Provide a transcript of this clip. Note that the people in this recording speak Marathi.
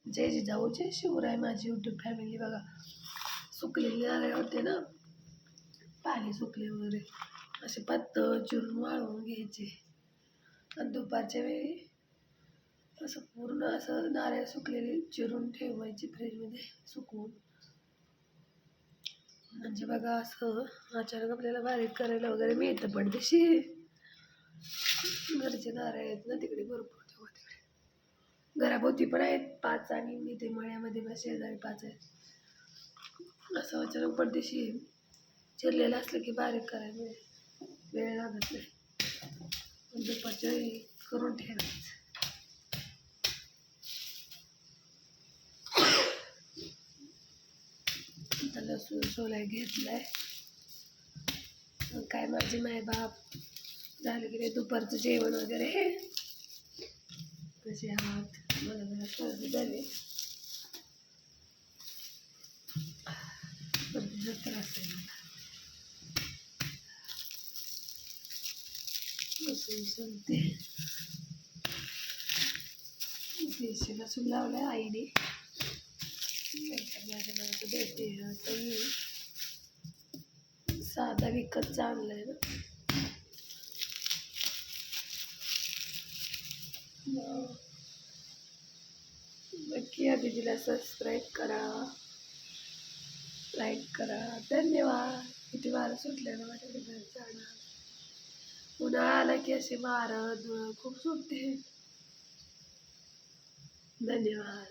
जय जिजाऊ जय शिवराय माझी यूट्यूब फॅमिली. बघा सुकलेले नारळ होते ना, पाणी सुकले वगैरे असे पातळ चिरून वाळवून घ्यायचे आणि दुपारच्या वेळी असं पूर्ण असं नारळ सुकलेले चिरून ठेवायचे फ्रीजमध्ये सुकवून. म्हणजे बघा असं अचानक आपल्याला बारीक करायला वगैरे मिळतं पडदेशी. घरचे नारळ आहेत ना तिकडे भरपूर, तेव्हा तिकडे घराभोवती पण आहेत 5 आणि इथे मळ्यामध्ये पण शेजारी 5 आहेत. असं अचानक पडदेशी चिरलेलं असलं की बारीक करायला वेळ लागत नाही. दुपारच्या वेळी करून ठेवायचं. लसूण सोलाय घेतलाय. काय माझे मायबाप झालं की ते दुपारचं जेवण वगैरे कसे आहात. मला जरा सर्दी झाली, सर्दीचा त्रास आहे मला. लसूण सोलते, देशी लसूण लावलाय आईने. देते साधा विकतचा आणलाय ना. नक्की या दीदीला सबस्क्राईब करा, लाईक करा. धन्यवाद. किती वारं सुटले ना माझ्याकडे जाणार. उन्हाळा आला की असे वारं धुळं खूप सुटते. धन्यवाद.